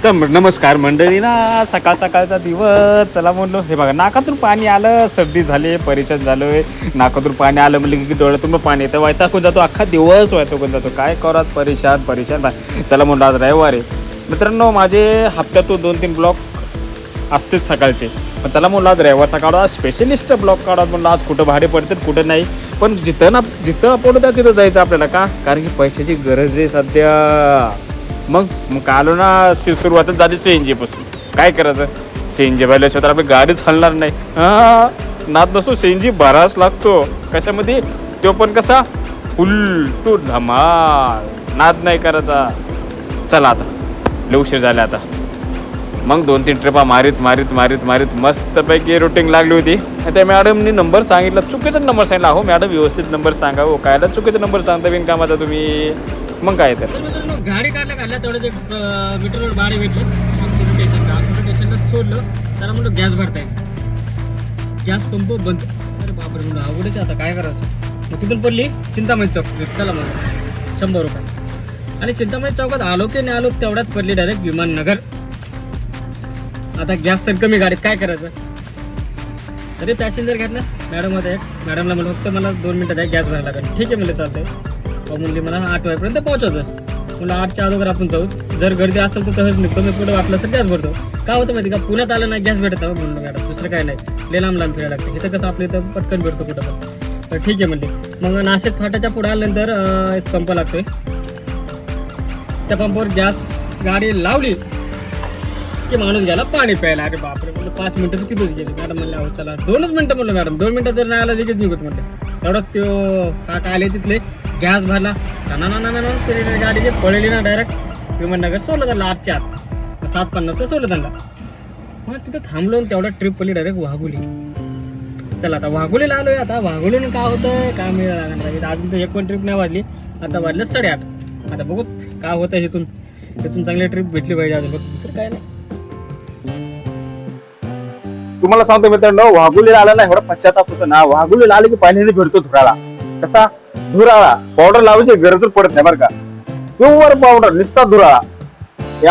तर नमस्कार मंडळी ना, सकाळ सकाळचा दिवस. चला म्हणलो, हे बघा नाकातून पाणी आलं, सर्दी झाली, परेशान झालोय. नाकातून पाणी आलं म्हणजे की डोळ्यातून पाणी येतं, वैतागून जातो, अख्खा दिवस वैतागून जातो. काय करात, परेशान परेशान. चला म्हणलो आज रविवार आहे मित्रांनो, माझे हप्त्यातून 2-3 ब्लॉग असतेच सकाळचे. पण चला म्हणलं आज रविवार सकाळ आज स्पेशलिस्ट ब्लॉग काढा म्हणलं. आज कुठं भाडे पडतात कुठं नाही, पण जिथं आपण त्या तिथं जायचं आपल्याला. का? कारण की पैशाची गरज आहे सध्या. मग आलो ना, सुरुवातच झाली CNG पासून. काय करायचं, CNG भरल्याशिवाय तर आपली गाडीच हलणार नाही. नाद नसतो, CNG भरावाच लागतो. कशामध्ये? तो पण कसा, फुल टू धमाल. नाद नाही करायचा. चला आता लय उशीर झाला आता. मग 2-3 ट्रिपा मारीत मस्तपैकी रुटीन लागली होती. त्या मॅडमनी नंबर सांगितला, चुकीचा नंबर सांगितला. हो मॅडम, व्यवस्थित नंबर सांगा. हो कायला चुकीचा नंबर सांगता बिनकामाचा तुम्ही. मग काय तर गाडी काढल्या तेवढं एक मीटरवर भाडे भेटले. मग स्टेशनला सोडलं. त्याला म्हणलं गॅस भरता येईल. गॅस पंप बंद. अरे बापरे म्हणलं, अवघडच आता काय करायचं. मग तिथून पडली चिंतामणी चौक. चला म्हणलं 100 रुपये. आणि चिंतामणी चौकात आलो की नाही आलो तेवढ्यात पडली डायरेक्ट विमाननगर. आता गॅस तर कमी, गाडीत काय करायचं. तरी पॅसेंजर घेतला. मॅडम होता एक. मॅडमला म्हणलं फक्त मला 2 मिनिटात आहे, गॅस भरायला लागेल. ठीक आहे म्हणलं, चालतंय. म्हणली मला 8 वाजेपर्यंत पोहोचायचं. म्हणलं 8च्या अगोदर आपण जाऊ. जर गर्दी असेल तर तसंच निघतो. मी पुढे वाटलं तर गॅस भरतो. काय होतं माहिती का, पुण्यात आलं नाही गॅस भेटत. म्हणलं मॅडम दुसरं काय नाही, लय लांब फिरायला लागतं. इथं कसं आपलं इथं पटकन भेटतो कुठं पण. तर ठीक आहे म्हणली. मग नाशिक फाट्याच्या पुढे आल्यानंतर एक पंप लागतोय. त्या पंपावर गॅस गाडी लावली की माणूस गेला पाणी प्यायला. अरे बापरे म्हणलं, 5 मिनिटं तर तिथंच गेली. मॅडम म्हणले अहो चला 2च मिनिटं. म्हणलं मॅडम 2 मिनिटं जर नाही आला लगेच निघत म्हणते. एवढं तो काका आले तिथले, गॅस भरला. गाडीची पळली ना डायरेक्ट विमाननगर. सोडलं त्यांना 8च्या आत. 7:50ला सोडलं त्यांना. मग तिथं थांबलो. तेवढा ट्रिप पडली डायरेक्ट वाघोली. चला आता वाघोलीला आलोय. आता वाघोलीनं काय होतं काय मिळालं. अजून तर एक पण ट्रिप नाही वाजली. आता वाजलं 8:30. आता बघू काय होतं. इथून चांगली ट्रिप भेटली पाहिजे अजून. बघ दुसरं काय नाही. तुम्हाला सांगतो मित्रांनो, वाघोलीला आला ना एवढा पश्चाताप होतो ना. वाघोलीला आले की पाण्याने भेटतो धुराळा. कसा धुराळा, पावडर लावायची गरजच पडत नाही बरं का. प्युअर पावडर, निस्ता धुराळा.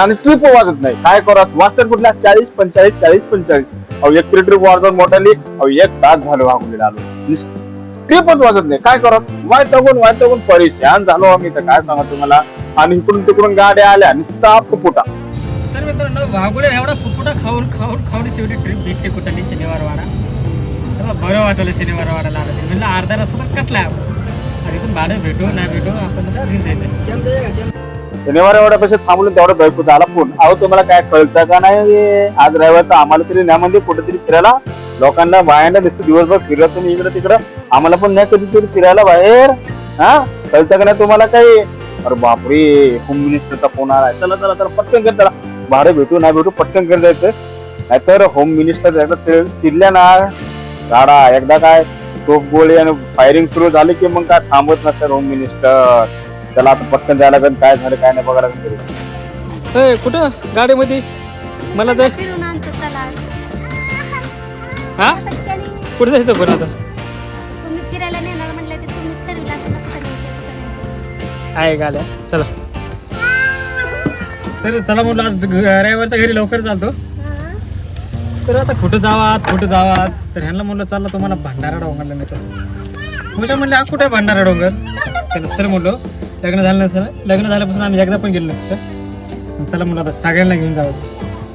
आणि ट्रिप वाजत नाही. काय करत वाजतात कुठल्या 40-45. अहो 1 ट्रिप वाजत मोठाली. अहो 1 तास झालं वाघोलीला आलो, ट्रिपच वाजत नाही. काय करत वायतगून परेशान झालो आम्ही. तर काय सांगा तुम्हाला. आणि इकडून तिकडून गाड्या आल्या, निस्ता फुफुटा. तर मित्रांनो, वाघोलीला एवढा फुफुटा खाऊन शेवटी ट्रिप भेटली कुठली शनिवार वाडा. तेव्हा बरं वाटलं शनिवार वाडाला आलं. म्हणजे अर्धा रस्ता तर कटला. आणि पण भाडं भेटो नाही भेटो आपण घरी जायचं. शनिवार एवढ्या पैसे थांबलो तेवढं बायको झाला फोन. अहो तुम्हाला काय कळतं का नाही, आज रविवार तर आम्हाला तरी नाही म्हणजे कुठेतरी फिरायला. लोकांना बाहेर दिसतो दिवसभर फिरत तुम्ही इकडं तिकडं. आम्हाला पण नाही कधीतरी फिरायला बाहेर. हा कळतं का नाही तुम्हाला काही. अरे बापरे, होम मिनिस्टरचा फोन आलाय. चला पटकन कर. त्याला भाडं भेटू नाही भेटू पटकन कर जायचं. नाहीतर होम मिनिस्टर एकदा चिडल्या ना गाडा, एकदा काय तोफ गोळी आणि फायरिंग सुरू झाली की मग काय थांबत नसतं होम मिनिस्टर. त्याला आता पटकन जायला लागेल. काय झालं काय नाही बघायला लागेल. कुठं गाडीमध्ये मला जाय. हा कुठे जायचं पण आता. आहे गाड्या. चला तर चला म्हटलं आज रविवारच्या घरी लवकर चालतो. तर आता कुठं जावात तर ह्यांना म्हणलं चाललं तुम्हाला भंडारा डोंगरला नेतो. तुमच्या म्हणले हा कुठे भंडारा डोंगर. त्याला सर म्हणलो लग्न झाल्यापासून आम्ही एकदा पण गेलो नसतं. चला म्हणलं आता सगळ्यांना घेऊन जावं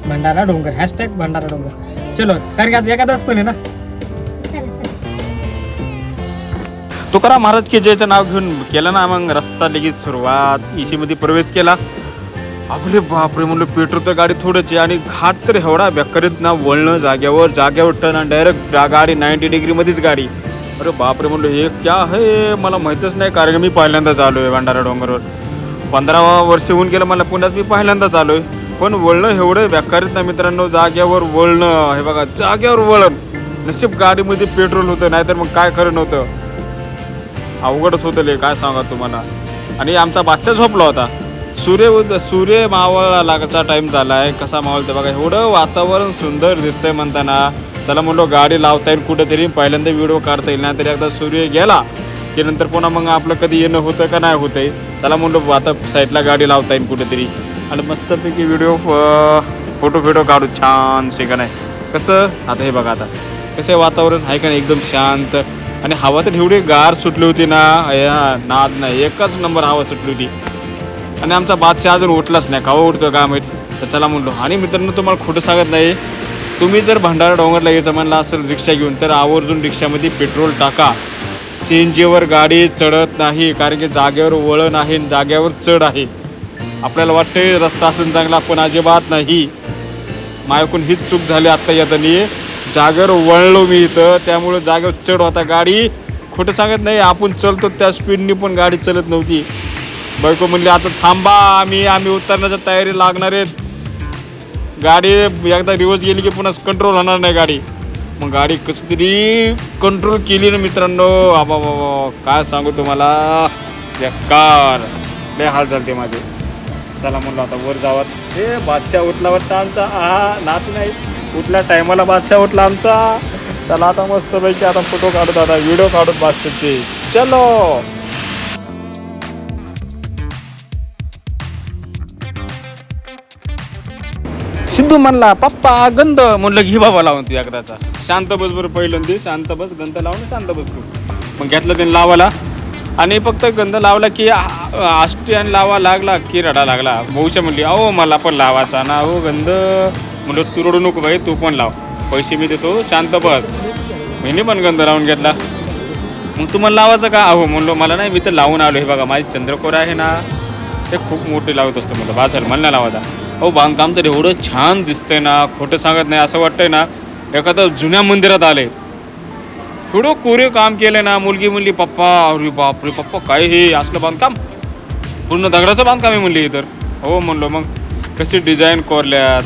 भंडारा डोंगर. #भंडारा डोंगर. चलो, कारण की आज एकादश पण आहे ना. तुकाराम महाराज की जयचं नाव घेऊन केलं ना. मग रस्ता लगेच सुरुवात. EC मध्ये प्रवेश केला. अरे बापरे म्हणलं, पेट्रोल तर गाडी थोडंच आहे आणि घाट तर एवढा बेकारीत ना. वळणं जाग्यावर टर्न आणि डायरेक्ट गाडी 90 डिग्री मध्येच गाडी. अरे बापरे म्हणलं, हे क्या आहे मला माहीतच नाही. कारण मी पहिल्यांदाच आलो आहे भंडारा डोंगरवर. 15 वर्ष होऊन गेलं मला पुण्यात. मी पहिल्यांदाच आलो आहे. पण वळणं एवढं बेकारीत ना मित्रांनो. जाग्यावर वळणं. हे बघा जाग्यावर वळण. नशीब गाडीमध्ये पेट्रोल होतं, नाहीतर मग काय खरं नव्हतं. अवघडच होतं काय सांगा तुम्हाला. आणि आमचा बादशाह झोपला होता. सूर्य मावळा लागायचा टाइम झाला आहे. कसा मावळतं बघा. एवढं वातावरण सुंदर दिसतंय म्हणताना. चला म्हणलो गाडी लावता येईल कुठेतरी. पहिल्यांदा व्हिडिओ काढता येईल. नाही तरी एकदा सूर्य गेला की नंतर पुन्हा मग आपलं कधी येणं होतं का नाही होतंय. चला म्हणलो आता साईडला गाडी लावता येईल कुठेतरी. आणि मस्तपैकी व्हिडिओ फोटो काढू छान का नाही. कसं आता हे बघा आता कसं आहे वातावरण आहे का नाही एकदम शांत. आणि हवा तर एवढी गार सुटली होती ना नाद नाही एकच नंबर हवा सुटली होती. आणि आमचा बादशाह अजून उठलाच नाही कावा उठतो का माहीत. तर चला म्हणलो. आणि मित्रांनो तुम्हाला खोटं सांगत नाही, तुम्ही जर भंडारा डोंगरला यायचं म्हणलं असेल रिक्षा घेऊन तर आवर्जून रिक्षामध्ये पेट्रोल टाका. सीएनजीवर गाडी चढत नाही, कारण की जागेवर वळण आहे, जागेवर चढ आहे. आपल्याला वाटते रस्ता असेल चांगला, पण अजिबात नाही. माझ्याकडून हीच चूक झाली आत्ता येताना. जागेवर वळलो मी इथं, त्यामुळं जागेवर चढ होता गाडी. खोटं सांगत नाही, आपण चलतो त्या स्पीडनी पण गाडी चलत नव्हती. बायको म्हणली आता थांबा, आम्ही उतरण्याच्या तयारी लागणार आहेत. गाडी एकदा रिवर्स गेली की पुन्हा कंट्रोल होणार नाही गाडी. मग गाडी कशी तरी कंट्रोल केली ना मित्रांनो. बाबा काय सांगू तुम्हाला, बेकार लय हाल झालते माझे. चला म्हणलं आता वर जावं. हे बादशाह उठला वाटतं आमचा. नात नाही उठल्या टायमाला बादशाह उठला आमचा. चला आता मस्तपैकी आता फोटो काढत आता व्हिडिओ काढत बादशाहचे. चलो. सिद्धू म्हणला पप्पा गंध. म्हणलं घे बाबा लावून तू एकदाचा. शांत बस बरं पहिल्यांदा, शांत बस गंध लावून शांत बस तू. मग घेतलं त्यांनी लावायला आणि फक्त गंध लावला की आष्टी आणि लावा लागला की रडा लागला. भाऊच्या म्हणली अहो मला पण लावायचा ना अहो गंध. म्हणलं तू रडू नको बाई, तू पण लाव, पैसे मी देतो, शांत बस. मी पण गंध लावून घेतला. मग तुम्हाला लावायचं का? अहो म्हणलो मला नाही, मी तर लावून आलो. हे बघा माझी चंद्रकोर आहे ना, ते खूप मोठे लावत असतो. म्हणलं बाजार मला नाही लावायचा. अहो बांधकाम तर एवढं छान दिसतंय ना, खोटं सांगत नाही. असं वाटतंय ना एखादं जुन्या मंदिरात आले. थोडं कोरीव काम केलं ना. मुलगी म्हणली पप्पा अरे बापरे पप्पा काय हे असलं बांधकाम, पूर्ण दगडाचं बांधकाम आहे म्हणली तर. हो म्हणलो मग कशी डिझाईन कोरल्यात,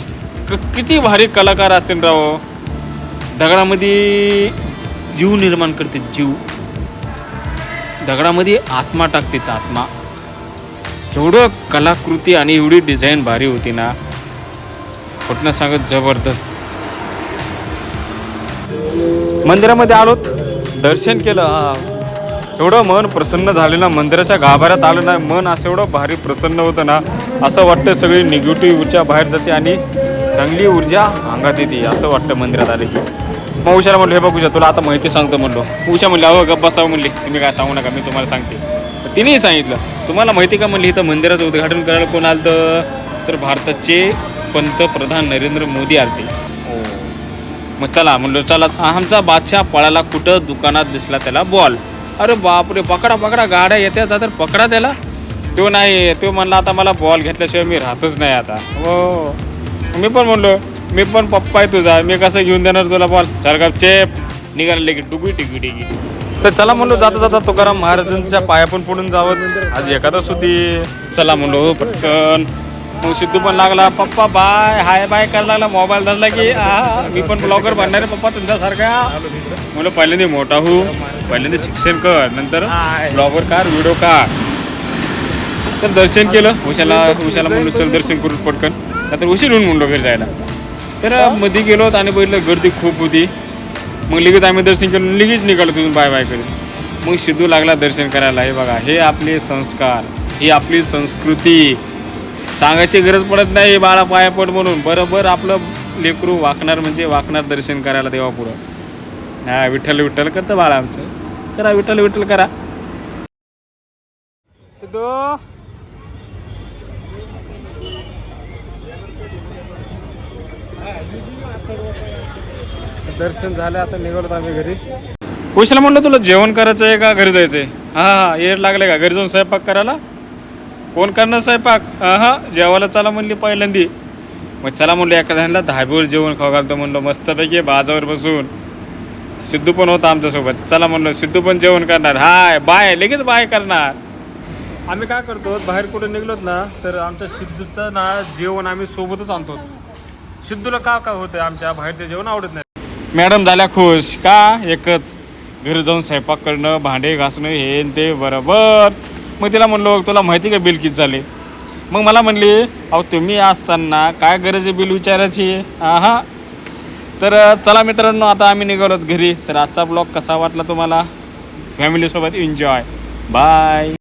किती भारी कलाकार असतील राव. दगडामध्ये जीव निर्माण करते, जीव दगडामध्ये आत्मा टाकते, आत्मा. एवढं कलाकृती आणि एवढी डिझाईन भारी होती ना, खोटं सांगत जबरदस्त. मंदिरामध्ये आलोत, दर्शन केलं. एवढं मन प्रसन्न झालं ना, मंदिराच्या गाभाऱ्यात आलं ना, मन असं एवढं भारी प्रसन्न होतं ना. असं वाटतं सगळी निगेटिव्ह ऊर्जा बाहेर जाते आणि चांगली ऊर्जा अंगात येते. असं वाटतं मंदिरात आले की. मग उशाला म्हणलो हे बघ उषा तुला आता माहिती सांगतो म्हणलो. उषा म्हणली अहो गप्प बसावं म्हणली, तुम्ही काय सांगू नका मी तुम्हाला सांगते. तिनेही सांगितलं तुम्हाला माहिती का म्हणली इथं मंदिराचं उद्घाटन करायला कोण आलं तर भारताचे पंतप्रधान नरेंद्र मोदी आलते. मग चला म्हणलो चला. आमचा बादशाह पळाला, कुठं दुकानात दिसला त्याला बॉल. अरे बापरे पकडा गाड्या येत्या तर पकडा त्याला. तो नाही, तो म्हणला आता मला बॉल घेतल्याशिवाय मी राहतच नाही आता. हो मी पण म्हणलो मी पण पप्पा आहे तुझा, मी कसं घेऊन देणार तुला बॉल. सरकार चेप निघाले की टुकी टिकी टिकी. तर चला म्हणलो जाता जाता तुकाराम महाराजांच्या पाया पण पडून जावं. आज एखादच होती. चला म्हणलो हो पटकन. मग सिद्धू पण लागला पप्पा बाय हाय बाय करायला लागला. मोबाईल धरला की मी पण ब्लॉगर बनणार आहे पप्पा तुमच्यासारखा. म्हणलं पहिल्यांदा मोठा हो, पहिल्यांदा शिक्षण कर, नंतर ब्लॉगर काढ, व्हिडिओ काढ. तर दर्शन केलं. उशाला म्हणलो चल दर्शन करून पटकन, नंतर उशीर होऊन म्हणलो घरी जायला. तर मध्ये गेलो आणि बघितलं गर्दी खूप होती. मग लगेच आम्ही दर्शन केलं, लगेच निघालो तिथून बाय बाय करून. मग सिद्धू लागला दर्शन करायला. हे बघा हे आपले संस्कार, ही आपली संस्कृती. सांगायची गरज पडत नाही बाळा पाया पड म्हणून. बरोबर आपलं लेकरू वाकणार म्हणजे वाकणार दर्शन करायला देवा पुढं. हा विठ्ठल विठ्ठल करतं बाळा आमचं. करा विठ्ठल विठ्ठल करा. सिद्धू दर्शन झालं, आता निघालो आम्ही घरी. कुशाला म्हणलं तुला जेवण करायचं आहे का घरी जायचं आहे? हां येड लागले का घरी जाऊन स्वयंपाक करायला? कोण करणार स्वयंपाक? जेवायला चला म्हणली पहिल्यांदी. मग चला म्हणलं एखाद्याला धाब्यावर जेवण खाऊ घालतो म्हणलं मस्तपैकी बाजावर बसून. सिद्धू पण होता आमच्यासोबत. चला म्हणलं सिद्धू पण जेवण करणार. हाय बाय लगेच बाय करणार. आम्ही काय करतो बाहेर कुठे निघलोत ना तर आमच्या सिद्धूचं ना जेवण आम्ही सोबतच आणतो. सिद्धूला का होतं आमच्या बाहेरचं जेवण आवडत नाही. मॅडम झाल्या खुश का? एकच घरी जाऊन स्वयंपाक करणं, भांडे घासणं हे ते बरोबर. मग तिला म्हणलो तुला माहिती का बिल किती झाले? मग मला म्हणली अहो तुम्ही असताना काय गरज आहे बिल विचारायची? तर चला मित्रांनो आता आम्ही निघालोत घरी. तर आजचा ब्लॉग कसा वाटला तुम्हाला? फॅमिलीसोबत एन्जॉय. बाय.